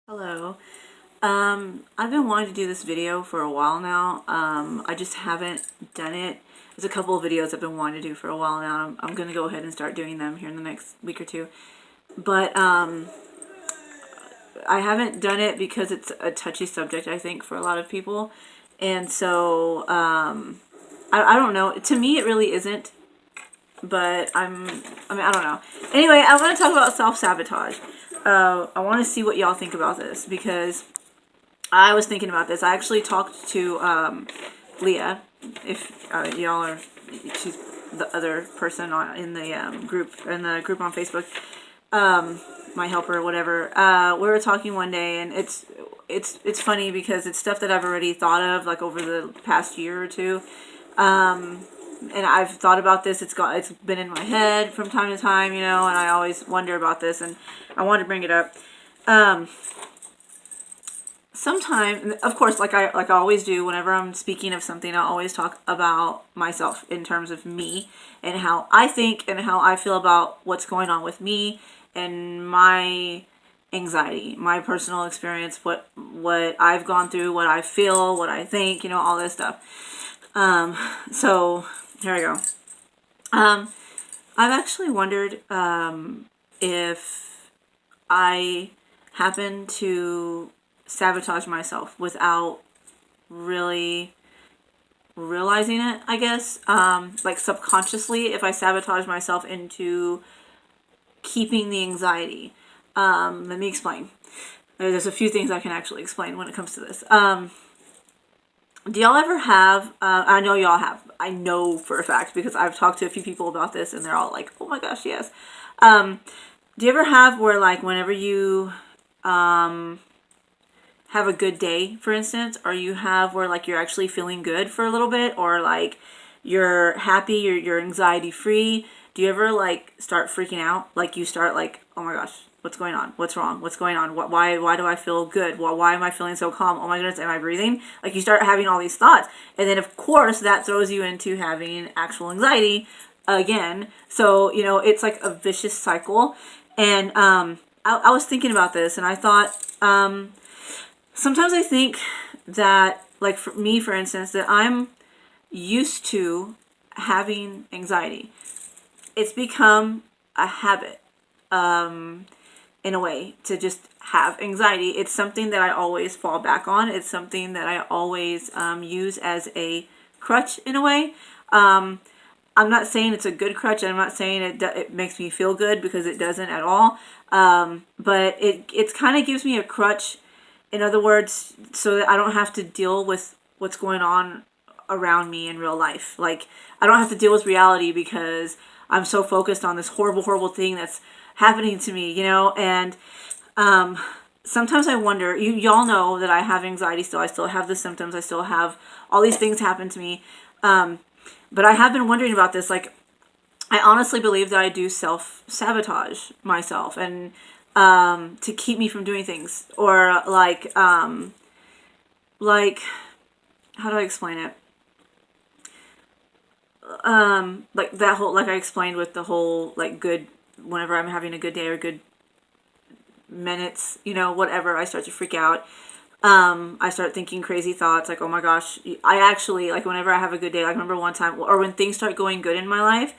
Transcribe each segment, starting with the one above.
Hello. I've been wanting to do this video for a while now. I just haven't done it. There's a couple of videos I've been wanting to do for a while now. I'm going to go ahead and start doing them here in the next week or two. But I haven't done it because it's a touchy subject, I think, for a lot of people. And so I don't know. To me, it really isn't. But I don't know. Anyway, I want to talk about self-sabotage. I want to see what y'all think about this because I was thinking about this. I actually talked to Leah, if y'all are, she's the other person in the group on Facebook, my helper or whatever. We were talking one day, and it's funny because it's stuff that I've already thought of like over the past year or two. And I've thought about this. It's been in my head from time to time, and I always wonder about this, and I wanted to bring it up. Sometimes, of course, like I always do, whenever I'm speaking of something, I always talk about myself in terms of me and how I think and how I feel about what's going on with me and my anxiety, my personal experience, what I've gone through, what I feel, what I think, all this stuff. So here we go. I've actually wondered if I happen to sabotage myself without really realizing it, I guess. Like subconsciously, if I sabotage myself into keeping the anxiety. Let me explain. There's a few things I can actually explain when it comes to this. Do y'all ever have, I know y'all have, I know for a fact because I've talked to a few people about this and they're all like, oh my gosh, yes. Do you ever have where like whenever you have a good day, for instance, or you have where like you're actually feeling good for a little bit, or like you're happy, you're anxiety free, do you ever like start freaking out? Like you start like, oh my gosh, what's going on? What's wrong? What's going on? Why do I feel good? Why am I feeling so calm? Oh my goodness, am I breathing? Like you start having all these thoughts. And then of course that throws you into having actual anxiety again. So, it's like a vicious cycle. And I was thinking about this and I thought, sometimes I think that, like for me, for instance, that I'm used to having anxiety. It's become a habit, in a way, to just have anxiety. It's something that I always fall back on. It's something that I always use as a crutch in a way. I'm not saying it's a good crutch. I'm not saying it makes me feel good because it doesn't at all. But it kind of gives me a crutch. In other words, so that I don't have to deal with what's going on around me in real life. Like, I don't have to deal with reality because I'm so focused on this horrible, horrible thing that's happening to me, and sometimes I wonder, y'all know that I have anxiety still. I still have the symptoms. I still have all these things happen to me. But I have been wondering about this. Like, I honestly believe that I do self-sabotage myself and to keep me from doing things, or like how do I explain it? Like that whole, like I explained with the whole like good, whenever I'm having a good day or good minutes, whatever, I start to freak out. I start thinking crazy thoughts like, oh my gosh, I actually, like whenever I have a good day, like I remember one time, or when things start going good in my life,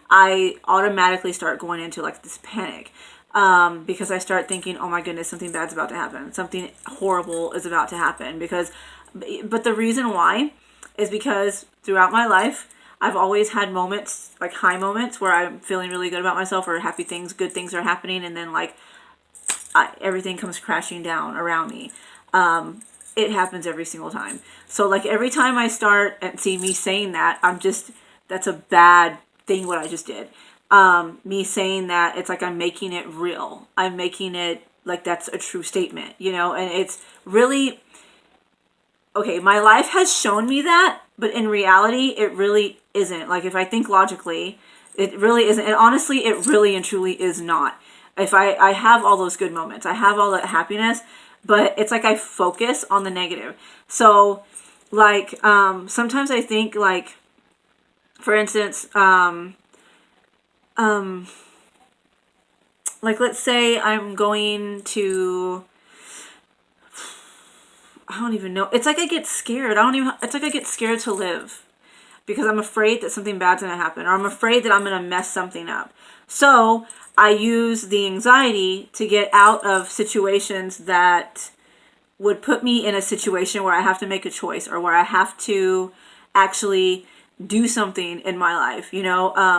I automatically start going into like this panic. Because I start thinking, oh my goodness, something bad's about to happen. Something horrible is about to happen. But the reason why is because throughout my life, I've always had moments, like high moments, where I'm feeling really good about myself, or happy things, good things are happening, and then like everything comes crashing down around me. It happens every single time. So like every time I start and see me saying that, that's a bad thing what I just did. Me saying that, it's like I'm making it real. I'm making it like that's a true statement, and it's really, okay, my life has shown me that, but in reality, it really isn't. Like if I think logically, it really isn't. And honestly, it really and truly is not. If I have all those good moments, I have all that happiness, but it's like I focus on the negative. So like, sometimes I think like, for instance, like let's say I'm going to I don't even know. It's like I get scared. It's like I get scared to live because I'm afraid that something bad's going to happen, or I'm afraid that I'm going to mess something up. So I use the anxiety to get out of situations that would put me in a situation where I have to make a choice, or where I have to actually do something in my life,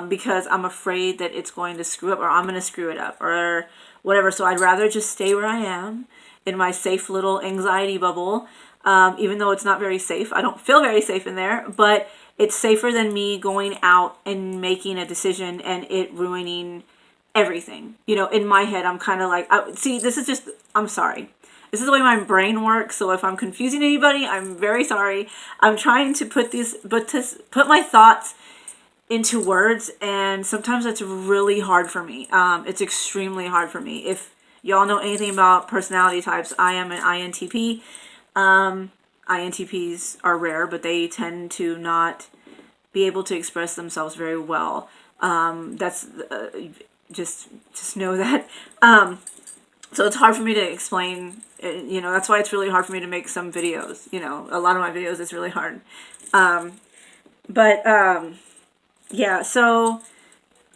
because I'm afraid that it's going to screw up, or I'm going to screw it up, or whatever. So I'd rather just stay where I am in my safe little anxiety bubble, even though it's not very safe. I don't feel very safe in there, but it's safer than me going out and making a decision and it ruining everything. In my head, I'm kind of like, I'm sorry. This is the way my brain works, so if I'm confusing anybody, I'm very sorry. I'm trying to put my thoughts into words, and sometimes that's really hard for me. It's extremely hard for me. If y'all know anything about personality types, I am an INTP. INTPs are rare, but they tend to not be able to express themselves very well. That's just know that. So it's hard for me to explain, that's why it's really hard for me to make some videos. A lot of my videos, it's really hard. Yeah, so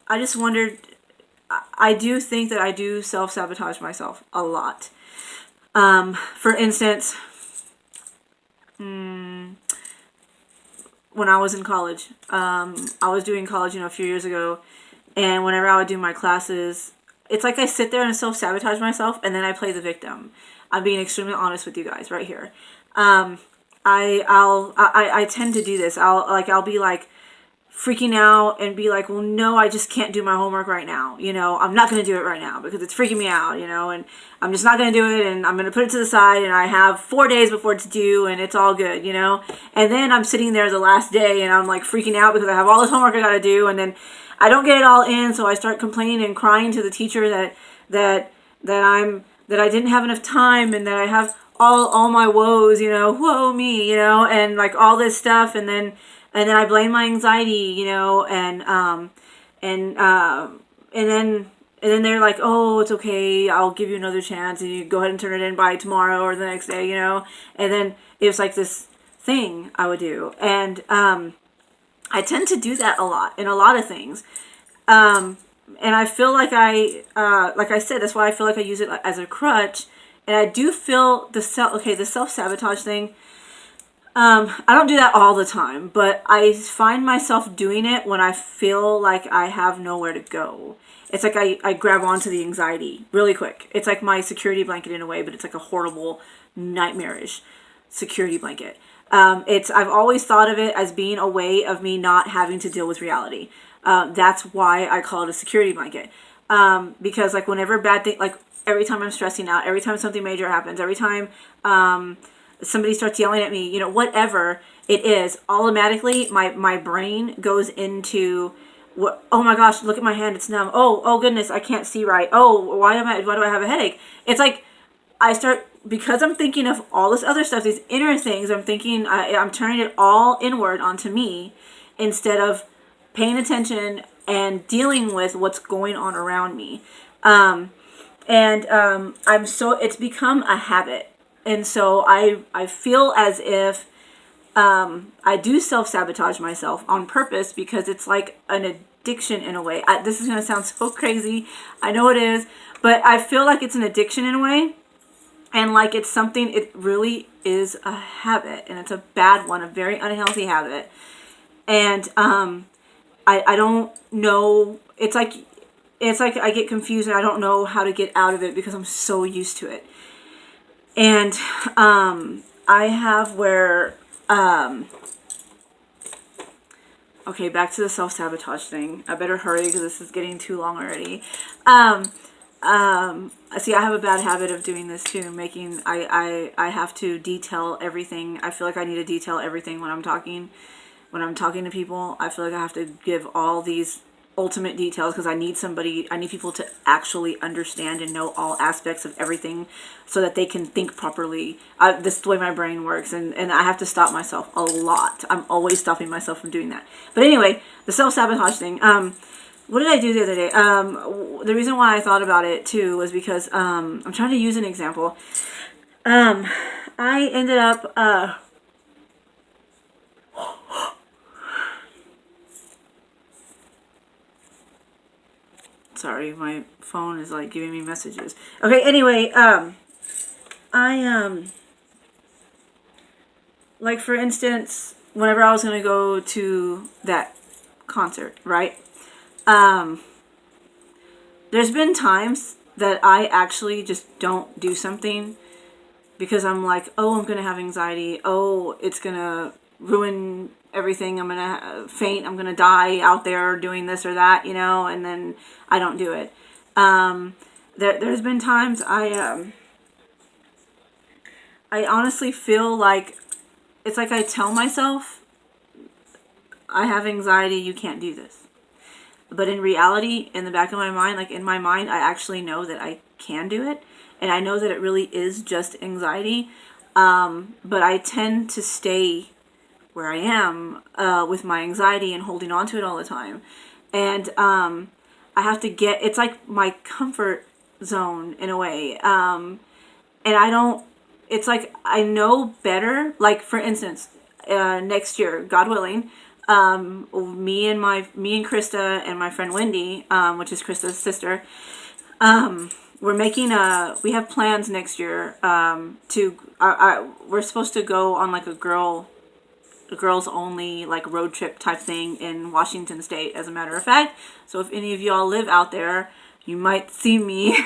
I just wondered, I do think that I do self-sabotage myself a lot. For instance, when I was in college, I was doing college, a few years ago, and whenever I would do my classes, it's like I sit there and self-sabotage myself, and then I play the victim. I'm being extremely honest with you guys right here. I tend to do this. I'll be like freaking out and be like, well, no, I just can't do my homework right now. I'm not going to do it right now because it's freaking me out, and I'm just not going to do it, and I'm going to put it to the side, and I have 4 days before it's due, and it's all good, and then I'm sitting there the last day, and I'm like freaking out because I have all this homework I got to do, and then I don't get it all in, so I start complaining and crying to the teacher that I didn't have enough time, and that I have all my woes, woe me, and like all this stuff, and then I blame my anxiety, and then they're like, oh, it's okay, I'll give you another chance, and you go ahead and turn it in by tomorrow or the next day, and then it was like this thing I would do, and I tend to do that a lot in a lot of things. And I feel like like I said, that's why I feel like I use it as a crutch. And I do feel the self-sabotage thing. I don't do that all the time, but I find myself doing it when I feel like I have nowhere to go. It's like I grab onto the anxiety really quick. It's like my security blanket in a way, but it's like a horrible, nightmarish security blanket. I've always thought of it as being a way of me not having to deal with reality. That's why I call it a security blanket. Because like whenever like every time I'm stressing out, every time something major happens, every time somebody starts yelling at me, whatever it is, automatically my brain goes into what? Oh my gosh, look at my hand, it's numb. Oh goodness, I can't see right. Oh, why do I have a headache? It's like because I'm thinking of all this other stuff, these inner things, I'm turning it all inward onto me instead of paying attention and dealing with what's going on around me. It's become a habit. And so I feel as if I do self-sabotage myself on purpose because it's like an addiction in a way. This is going to sound so crazy. I know it is. But I feel like it's an addiction in a way. And like it's something, it really is a habit. And it's a bad one, a very unhealthy habit. And I don't know. It's like I get confused and I don't know how to get out of it because I'm so used to it. And I have where okay, back to the self-sabotage thing. I better hurry because this is getting too long already. See, I have a bad habit of doing this too, I have to detail everything. I feel like I need to detail everything when I'm talking to people. I feel like I have to give all these ultimate details because I need people to actually understand and know all aspects of everything so that they can think properly. This is the way my brain works, and I have to stop myself a lot. I'm always stopping myself from doing that. But anyway, the self-sabotage thing. What did I do the other day? The reason why I thought about it too was because I'm trying to use an example. I ended up, sorry, my phone is like giving me messages. Okay, anyway, like for instance, whenever I was going to go to that concert, right? There's been times that I actually just don't do something because I'm like, oh, I'm going to have anxiety. Oh, it's going to ruin everything. I'm going to faint. I'm going to die out there doing this or that, and then I don't do it. There's been times I honestly feel like it's like I tell myself, I have anxiety, you can't do this. But in reality, in the back of my mind, like in my mind, I actually know that I can do it. And I know that it really is just anxiety. But I tend to stay where I am with my anxiety and holding on to it all the time. And I have to it's like my comfort zone in a way. And it's like I know better. Like for instance, next year, God willing, me and Krista and my friend Wendy, which is Krista's sister, we have plans next year we're supposed to go on like a girls only like road trip type thing in Washington State, as a matter of fact. So if any of y'all live out there, you might see me.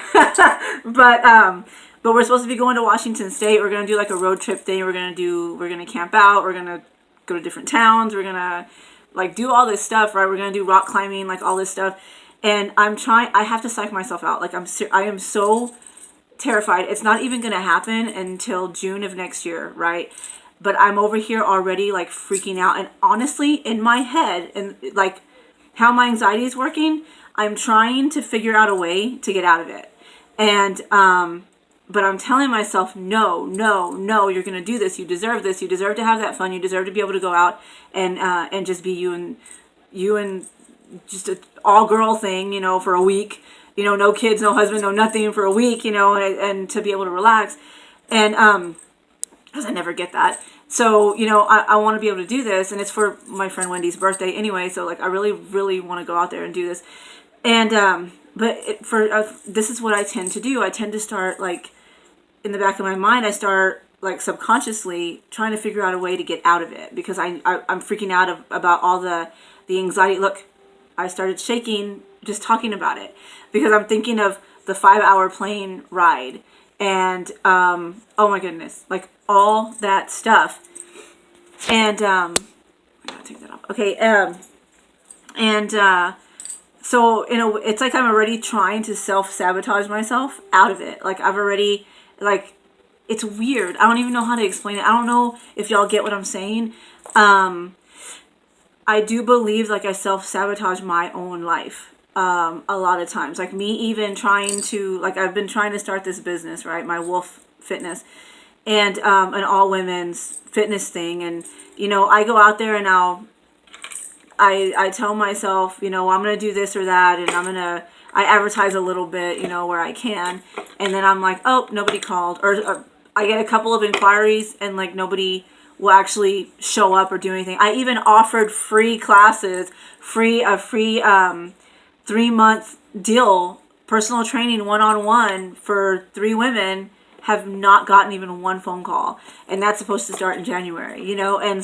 But we're supposed to be going to Washington State. We're going to do like a road trip thing. We're going to camp out. We're going to go to different towns. We're going to like do all this stuff, right? We're going to do rock climbing, like all this stuff. And I have to psych myself out. Like I am so terrified. It's not even going to happen until June of next year, right? But I'm over here already like freaking out. And honestly, in my head and like how my anxiety is working, I'm trying to figure out a way to get out of it. And, but I'm telling myself, no, you're going to do this. You deserve this. You deserve to have that fun. You deserve to be able to go out and just be you and just an all girl thing, for a week, no kids, no husband, no nothing for a week, and to be able to relax. And, cause I never get that. So, I want to be able to do this, and it's for my friend Wendy's birthday anyway. So like, I really, really want to go out there and do this. And, this is what I tend to do. I tend to start like in the back of my mind, I start like subconsciously trying to figure out a way to get out of it because I'm freaking out about all the anxiety. Look, I started shaking just talking about it because I'm thinking of the 5-hour plane ride and, oh my goodness, like all that stuff. And, I gotta take that off. Okay. So it's like I'm already trying to self-sabotage myself out of it. Like I've already, like, it's weird. I don't even know how to explain it. I don't know if y'all get what I'm saying. I do believe like I self-sabotage my own life a lot of times. Like me even trying to, like I've been trying to start this business, right? My Wolf Fitness and an all women's fitness thing. And, I go out there and I tell myself, I'm going to do this or that. And I advertise a little bit, where I can. And then I'm like, oh, nobody called. Or I get a couple of inquiries and like nobody will actually show up or do anything. I even offered free classes, a free 3-month deal, personal training one-on-one for 3 women, have not gotten even one phone call. And that's supposed to start in January, And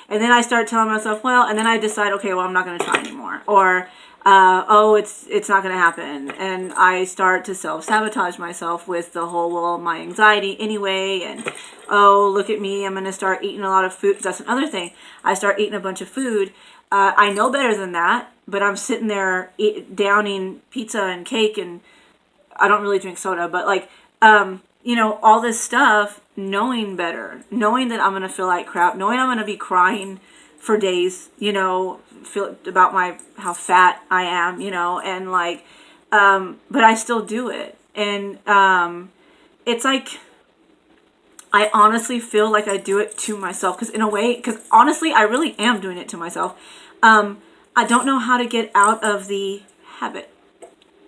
then I start telling myself, and then I decide, okay, well, I'm not going to try anymore. Or, it's not going to happen. And I start to self-sabotage myself with the whole, my anxiety anyway. And, look at me, I'm going to start eating a lot of food. That's another thing. I start eating a bunch of food. I know better than that, but I'm sitting there downing pizza and cake, and I don't really drink soda, but like, all this stuff, knowing better, knowing that I'm going to feel like crap, knowing I'm going to be crying for days, feel about how fat I am, and like, but I still do it. And, it's like, I honestly feel like I do it to myself because honestly, I really am doing it to myself. I don't know how to get out of the habit.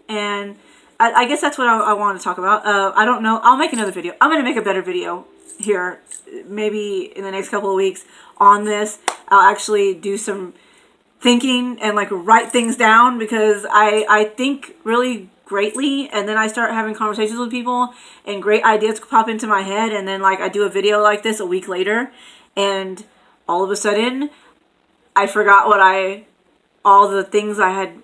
And, I guess that's what I wanted to talk about. I don't know. I'll make another video. I'm going to make a better video here, maybe in the next couple of weeks on this. I'll actually do some thinking and like write things down, because I think really greatly, and then I start having conversations with people and great ideas pop into my head, and then like I do a video like this a week later, and all of a sudden I forgot all the things I had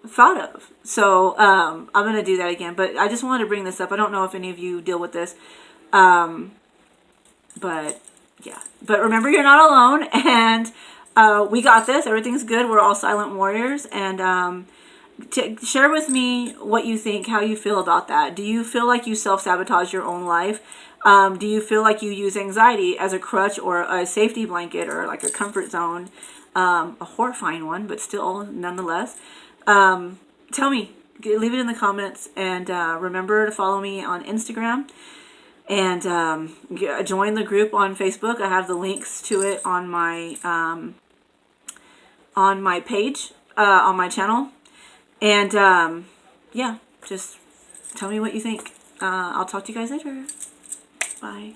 thought of. So I'm gonna do that again, but I just wanted to bring this up. I don't know if any of you deal with this, but yeah, but remember, you're not alone, and we got this. Everything's good. We're all silent warriors. And share with me what you think, how you feel about that. Do you feel like you self-sabotage your own life? Do you feel like you use anxiety as a crutch or a safety blanket or like a comfort zone? A horrifying one, but still, nonetheless. Tell me. Leave it in the comments. And remember to follow me on Instagram. And join the group on Facebook. I have the links to it on my page, on my channel. And yeah, just tell me what you think. I'll talk to you guys later. Bye.